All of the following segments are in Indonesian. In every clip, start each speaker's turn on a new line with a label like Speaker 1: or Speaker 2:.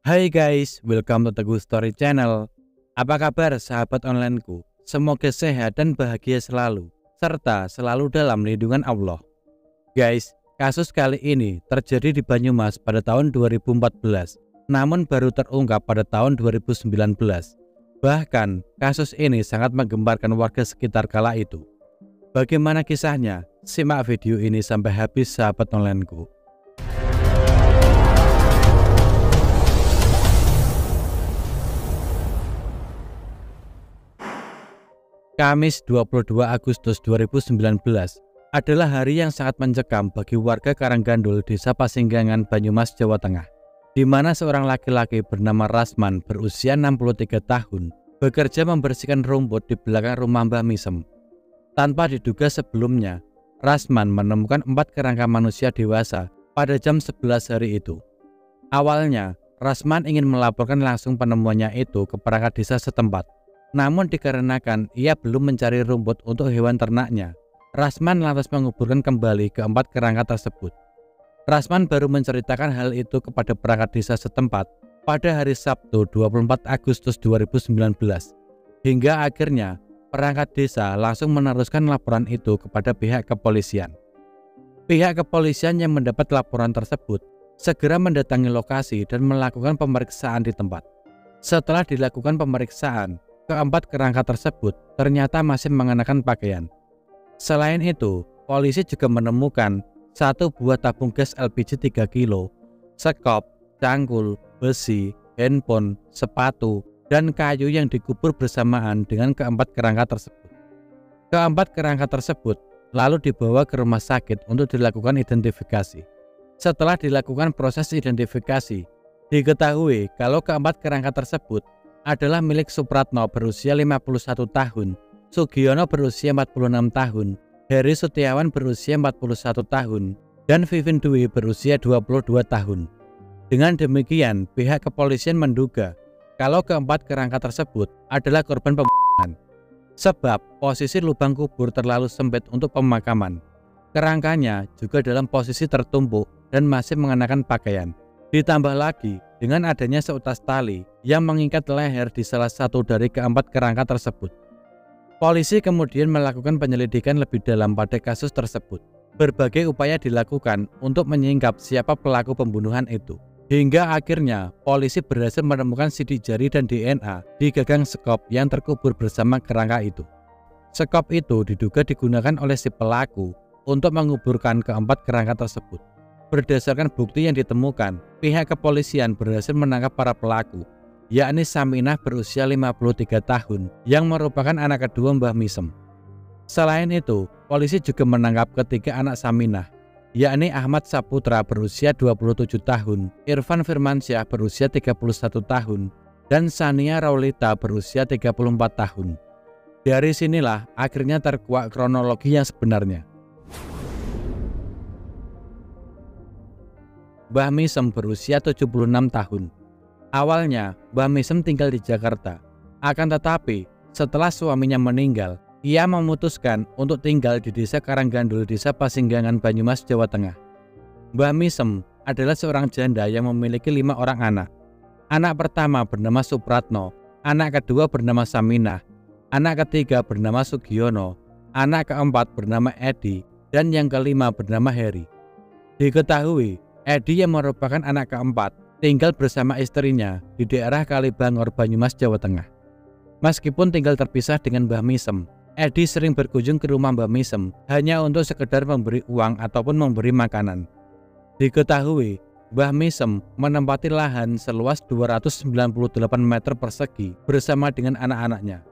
Speaker 1: Hai guys, welcome to Teguh Story Channel. Apa kabar sahabat onlineku? Semoga sehat dan bahagia selalu, serta selalu dalam lindungan Allah. Guys, kasus kali ini terjadi di Banyumas pada tahun 2014, namun baru terungkap pada tahun 2019. Bahkan, kasus ini sangat menggemparkan warga sekitar kala itu. Bagaimana kisahnya? Simak video ini sampai habis sahabat onlineku. Kamis 22 Agustus 2019 adalah hari yang sangat mencekam bagi warga Karanggandul, Desa Pasinggangan, Banyumas, Jawa Tengah, di mana seorang laki-laki bernama Rasman berusia 63 tahun bekerja membersihkan rumput di belakang rumah Mbah Misem. Tanpa diduga sebelumnya, Rasman menemukan 4 kerangka manusia dewasa pada jam 11 hari itu. Awalnya, Rasman ingin melaporkan langsung penemuannya itu ke perangkat desa setempat. Namun dikarenakan ia belum mencari rumput untuk hewan ternaknya, Rasman lantas menguburkan kembali ke-4 kerangka tersebut. Rasman baru menceritakan hal itu kepada perangkat desa setempat pada hari Sabtu 24 Agustus 2019. Hingga akhirnya perangkat desa langsung meneruskan laporan itu kepada pihak kepolisian. Pihak kepolisian yang mendapat laporan tersebut segera mendatangi lokasi dan melakukan pemeriksaan di tempat. Setelah dilakukan pemeriksaan, ke-4 kerangka tersebut ternyata masih mengenakan pakaian. Selain itu, polisi juga menemukan 1 buah tabung gas LPG 3 kilo, sekop, cangkul, besi, handphone, sepatu, dan kayu yang dikubur bersamaan dengan ke-4 kerangka tersebut. Ke-4 kerangka tersebut lalu dibawa ke rumah sakit untuk dilakukan identifikasi. Setelah dilakukan proses identifikasi, diketahui kalau ke-4 kerangka tersebut adalah milik Supratno berusia 51 tahun, Sugiono berusia 46 tahun, Heri Setiawan berusia 41 tahun, dan Vivin Dwi berusia 22 tahun. Dengan demikian, pihak kepolisian menduga kalau ke-4 kerangka tersebut adalah korban pembunuhan. Sebab posisi lubang kubur terlalu sempit untuk pemakaman. Kerangkanya juga dalam posisi tertumpuk dan masih mengenakan pakaian. Ditambah lagi dengan adanya seutas tali yang mengikat leher di salah satu dari ke-4 kerangka tersebut. Polisi kemudian melakukan penyelidikan lebih dalam pada kasus tersebut. Berbagai upaya dilakukan untuk menyingkap siapa pelaku pembunuhan itu. Hingga akhirnya polisi berhasil menemukan sidik jari dan DNA di gagang sekop yang terkubur bersama kerangka itu. Sekop itu diduga digunakan oleh si pelaku untuk menguburkan ke-4 kerangka tersebut. Berdasarkan bukti yang ditemukan, pihak kepolisian berhasil menangkap para pelaku, yakni Saminah berusia 53 tahun yang merupakan anak kedua Mbah Misem. Selain itu, polisi juga menangkap ketiga anak Saminah, yakni Ahmad Saputra berusia 27 tahun, Irfan Firmansyah berusia 31 tahun, dan Sania Raulita berusia 34 tahun. Dari sinilah akhirnya terkuak kronologi yang sebenarnya. Mbah Misem berusia 76 tahun. Awalnya, Mbah Misem tinggal di Jakarta. Akan tetapi, setelah suaminya meninggal, ia memutuskan untuk tinggal di Desa Karanggandul, Desa Pasinggangan, Banyumas, Jawa Tengah. Mbah Misem adalah seorang janda yang memiliki 5 orang anak. Anak pertama bernama Supratno, anak kedua bernama Saminah, anak ketiga bernama Sugiono, anak keempat bernama Edi, dan yang kelima bernama Heri. Diketahui, Edi yang merupakan anak keempat tinggal bersama istrinya di daerah Kalibangor, Banyumas, Jawa Tengah. Meskipun tinggal terpisah dengan Mbah Misem, Edi sering berkunjung ke rumah Mbah Misem hanya untuk sekedar memberi uang ataupun memberi makanan. Diketahui, Mbah Misem menempati lahan seluas 298 meter persegi bersama dengan anak-anaknya.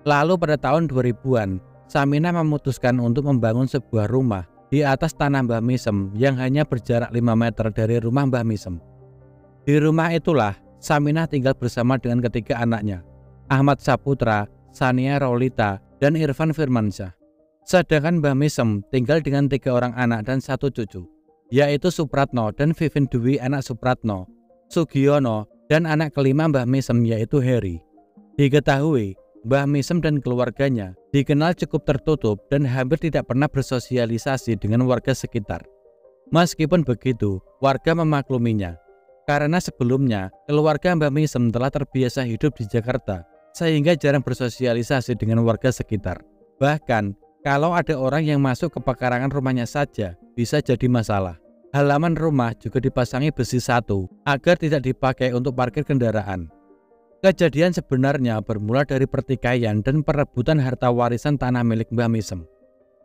Speaker 1: Lalu pada tahun 2000-an, Saminah memutuskan untuk membangun sebuah rumah di atas tanah Mbah Misem yang hanya berjarak 5 meter dari rumah Mbah Misem. Di rumah itulah Saminah tinggal bersama dengan ketiga anaknya, Ahmad Saputra, Sania Raulita, dan Irfan Firmansyah. Sedangkan Mbah Misem tinggal dengan 3 orang anak dan 1 cucu, yaitu Supratno dan Vivin Dwi anak Supratno, Sugiono, dan anak kelima Mbah Misem yaitu Heri. Diketahui, Mbah Misem dan keluarganya dikenal cukup tertutup dan hampir tidak pernah bersosialisasi dengan warga sekitar. Meskipun begitu, warga memakluminya. Karena sebelumnya keluarga Mbah Misem telah terbiasa hidup di Jakarta sehingga jarang bersosialisasi dengan warga sekitar. Bahkan kalau ada orang yang masuk ke pekarangan rumahnya saja bisa jadi masalah. Halaman rumah juga dipasangi besi satu agar tidak dipakai untuk parkir kendaraan. Kejadian sebenarnya bermula dari pertikaian dan perebutan harta warisan tanah milik Mbah Misem.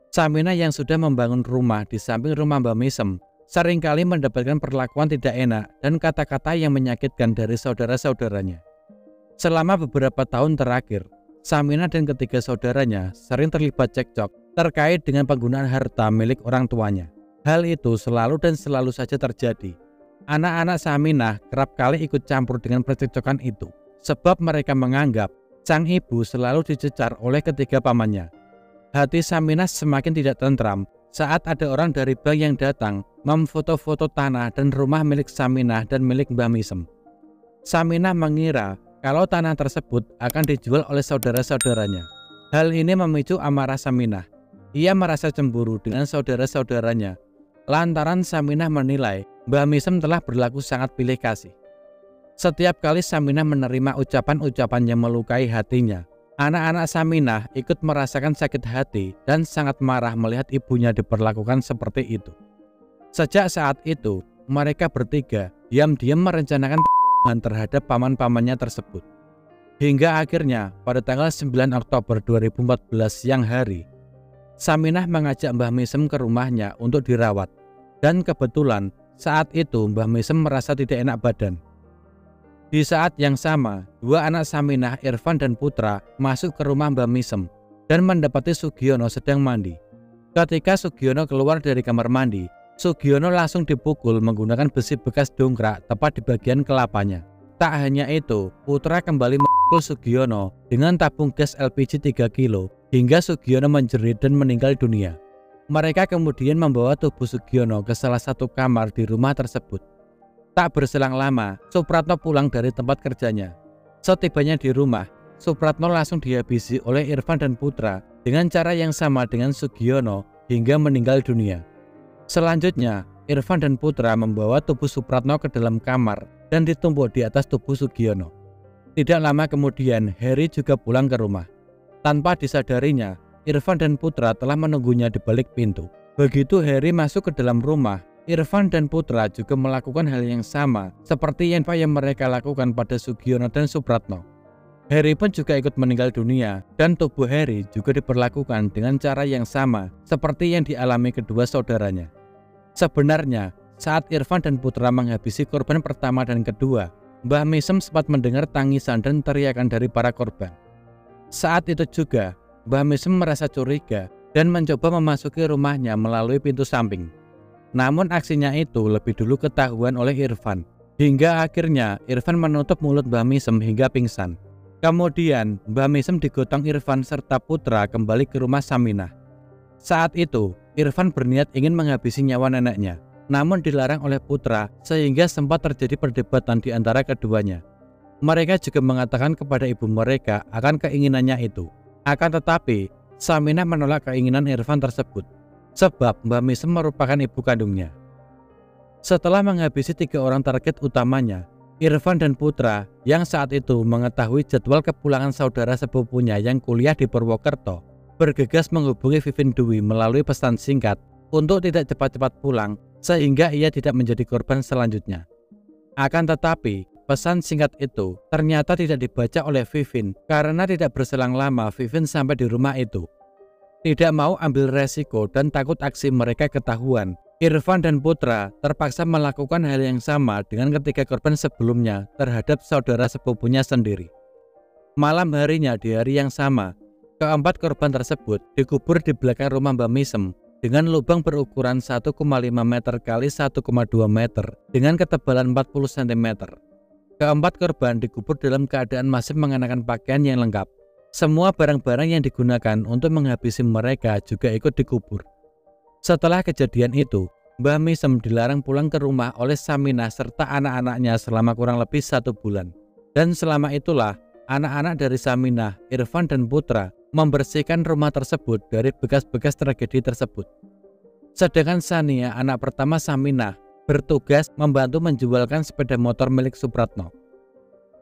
Speaker 1: Saminah yang sudah membangun rumah di samping rumah Mbah Misem seringkali mendapatkan perlakuan tidak enak dan kata-kata yang menyakitkan dari saudara-saudaranya. Selama beberapa tahun terakhir, Saminah dan ketiga saudaranya sering terlibat cekcok terkait dengan penggunaan harta milik orang tuanya. Hal itu selalu dan selalu saja terjadi. Anak-anak Saminah kerap kali ikut campur dengan percekcokan itu, sebab mereka menganggap sang ibu selalu dicecar oleh ketiga pamannya. Hati Saminah semakin tidak tentram saat ada orang dari bank yang datang memfoto-foto tanah dan rumah milik Saminah dan milik Mbah Misem. Saminah mengira kalau tanah tersebut akan dijual oleh saudara-saudaranya. Hal ini memicu amarah Saminah. Ia merasa cemburu dengan saudara-saudaranya lantaran Saminah menilai Mbah Misem telah berlaku sangat pilih kasih. Setiap kali Saminah menerima ucapan-ucapan yang melukai hatinya, anak-anak Saminah ikut merasakan sakit hati dan sangat marah melihat ibunya diperlakukan seperti itu. Sejak saat itu, mereka bertiga diam-diam merencanakan pembunuhan terhadap paman-pamannya tersebut. Hingga akhirnya pada tanggal 9 Oktober 2014 siang hari, Saminah mengajak Mbah Misem ke rumahnya untuk dirawat. Dan kebetulan saat itu Mbah Misem merasa tidak enak badan. Di saat yang sama, dua anak Saminah, Irfan dan Putra, masuk ke rumah Mbah Misem dan mendapati Sugiono sedang mandi. Ketika Sugiono keluar dari kamar mandi, Sugiono langsung dipukul menggunakan besi bekas dongkrak tepat di bagian kelapanya. Tak hanya itu, Putra kembali memukul Sugiono dengan tabung gas LPG 3 kilo hingga Sugiono menjerit dan meninggal dunia. Mereka kemudian membawa tubuh Sugiono ke salah satu kamar di rumah tersebut. Tak berselang lama, Supratno pulang dari tempat kerjanya. Setibanya di rumah, Supratno langsung dihabisi oleh Irfan dan Putra dengan cara yang sama dengan Sugiono hingga meninggal dunia. Selanjutnya, Irfan dan Putra membawa tubuh Supratno ke dalam kamar dan ditumpuk di atas tubuh Sugiono. Tidak lama kemudian, Heri juga pulang ke rumah. Tanpa disadarinya, Irfan dan Putra telah menunggunya di balik pintu. Begitu Heri masuk ke dalam rumah, Irfan dan Putra juga melakukan hal yang sama seperti yang mereka lakukan pada Sugiono dan Supratno. Heri pun juga ikut meninggal dunia dan tubuh Heri juga diperlakukan dengan cara yang sama seperti yang dialami kedua saudaranya. Sebenarnya, saat Irfan dan Putra menghabisi korban pertama dan kedua, Mbah Misem sempat mendengar tangisan dan teriakan dari para korban. Saat itu juga, Mbah Misem merasa curiga dan mencoba memasuki rumahnya melalui pintu samping. Namun aksinya itu lebih dulu ketahuan oleh Irfan, hingga akhirnya Irfan menutup mulut Mbah Misem hingga pingsan. Kemudian Mbah Misem digotong Irfan serta Putra kembali ke rumah Saminah. Saat itu, Irfan berniat ingin menghabisi nyawa neneknya, namun dilarang oleh Putra sehingga sempat terjadi perdebatan di antara keduanya. Mereka juga mengatakan kepada ibu mereka akan keinginannya itu. Akan tetapi, Saminah menolak keinginan Irfan tersebut, sebab Mbah Misem merupakan ibu kandungnya. Setelah menghabisi 3 orang target utamanya, Irfan dan Putra yang saat itu mengetahui jadwal kepulangan saudara sepupunya yang kuliah di Purwokerto, bergegas menghubungi Vivin Dwi melalui pesan singkat untuk tidak cepat-cepat pulang sehingga ia tidak menjadi korban selanjutnya. Akan tetapi, pesan singkat itu ternyata tidak dibaca oleh Vivin karena tidak berselang lama Vivin sampai di rumah itu. Tidak mau ambil resiko dan takut aksi mereka ketahuan, Irfan dan Putra terpaksa melakukan hal yang sama dengan ketiga korban sebelumnya terhadap saudara sepupunya sendiri. Malam harinya di hari yang sama, keempat korban tersebut dikubur di belakang rumah Mbah Misem dengan lubang berukuran 1,5 meter x 1,2 meter dengan ketebalan 40 cm. Keempat korban dikubur dalam keadaan masih mengenakan pakaian yang lengkap. Semua barang-barang yang digunakan untuk menghabisi mereka juga ikut dikubur. Setelah kejadian itu, Mbah Misem dilarang pulang ke rumah oleh Saminah serta anak-anaknya selama kurang lebih 1 bulan. Dan selama itulah, anak-anak dari Saminah, Irfan dan Putra membersihkan rumah tersebut dari bekas-bekas tragedi tersebut. Sedangkan Sania, anak pertama Saminah, bertugas membantu menjualkan sepeda motor milik Supratno.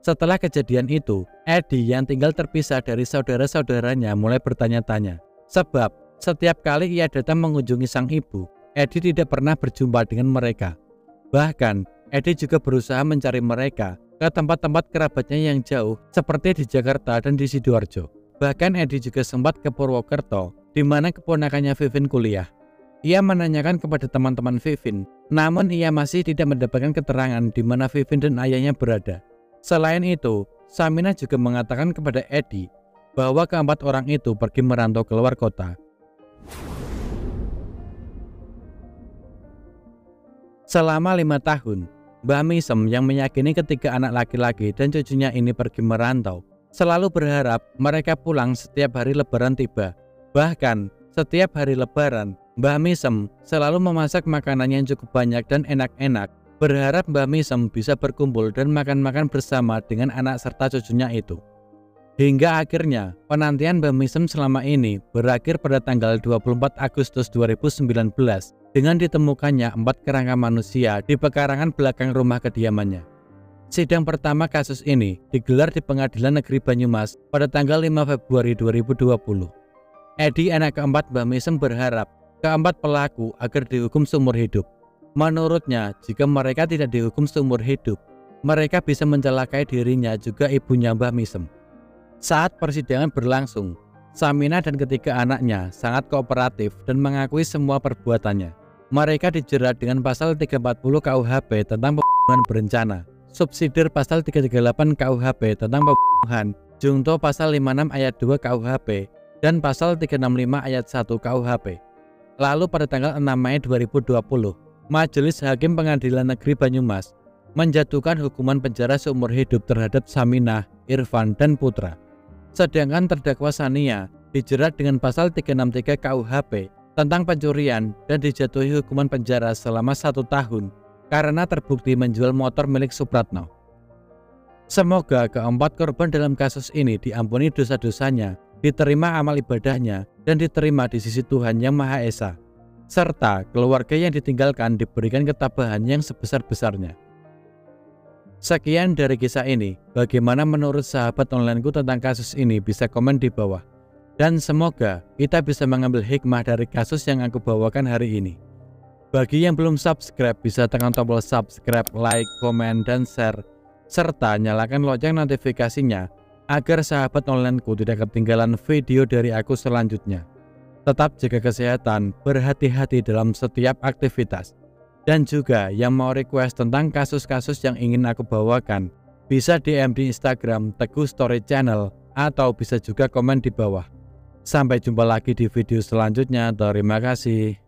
Speaker 1: Setelah kejadian itu, Edi yang tinggal terpisah dari saudara-saudaranya mulai bertanya-tanya. Sebab setiap kali ia datang mengunjungi sang ibu, Edi tidak pernah berjumpa dengan mereka. Bahkan, Edi juga berusaha mencari mereka ke tempat-tempat kerabatnya yang jauh seperti di Jakarta dan di Sidoarjo. Bahkan Edi juga sempat ke Purwokerto, di mana keponakannya Vivin kuliah. Ia menanyakan kepada teman-teman Vivin, namun ia masih tidak mendapatkan keterangan di mana Vivin dan ayahnya berada. Selain itu, Saminah juga mengatakan kepada Edi bahwa keempat orang itu pergi merantau keluar kota. Selama 5 tahun, Mbah Misem yang meyakini ketiga anak laki-laki dan cucunya ini pergi merantau, selalu berharap mereka pulang setiap hari Lebaran tiba. Bahkan, setiap hari Lebaran, Mbah Misem selalu memasak makanan yang cukup banyak dan enak-enak, berharap Mbah Misem bisa berkumpul dan makan-makan bersama dengan anak serta cucunya itu. Hingga akhirnya, penantian Mbah Misem selama ini berakhir pada tanggal 24 Agustus 2019 dengan ditemukannya 4 kerangka manusia di pekarangan belakang rumah kediamannya. Sidang pertama kasus ini digelar di Pengadilan Negeri Banyumas pada tanggal 5 Februari 2020. Edi, anak keempat Mbah Misem, berharap keempat pelaku agar dihukum seumur hidup. Menurutnya, jika mereka tidak dihukum seumur hidup, mereka bisa mencelakai dirinya juga ibunya Mbah Misem. Saat persidangan berlangsung, Saminah dan ketiga anaknya sangat kooperatif dan mengakui semua perbuatannya. Mereka dijerat dengan pasal 340 KUHP tentang pembunuhan berencana, subsidiar pasal 338 KUHP tentang pembunuhan, jungto pasal 56 ayat 2 KUHP, dan pasal 365 ayat 1 KUHP. Lalu pada tanggal 6 Mei 2020, Majelis Hakim Pengadilan Negeri Banyumas menjatuhkan hukuman penjara seumur hidup terhadap Saminah, Irfan, dan Putra. Sedangkan terdakwa Sania dijerat dengan pasal 363 KUHP tentang pencurian dan dijatuhi hukuman penjara selama 1 tahun karena terbukti menjual motor milik Supratno. Semoga keempat korban dalam kasus ini diampuni dosa-dosanya, diterima amal ibadahnya, dan diterima di sisi Tuhan Yang Maha Esa, serta keluarga yang ditinggalkan diberikan ketabahan yang sebesar-besarnya. Sekian dari kisah ini. Bagaimana menurut sahabat onlineku tentang kasus ini? Bisa komen di bawah. Dan semoga kita bisa mengambil hikmah dari kasus yang aku bawakan hari ini. Bagi yang belum subscribe, bisa tekan tombol subscribe, like, komen, dan share, serta nyalakan lonceng notifikasinya agar sahabat onlineku tidak ketinggalan video dari aku selanjutnya. Tetap jaga kesehatan, berhati-hati dalam setiap aktivitas. Dan juga yang mau request tentang kasus-kasus yang ingin aku bawakan, bisa DM di Instagram Teguh Story Channel atau bisa juga komen di bawah. Sampai jumpa lagi di video selanjutnya. Terima kasih.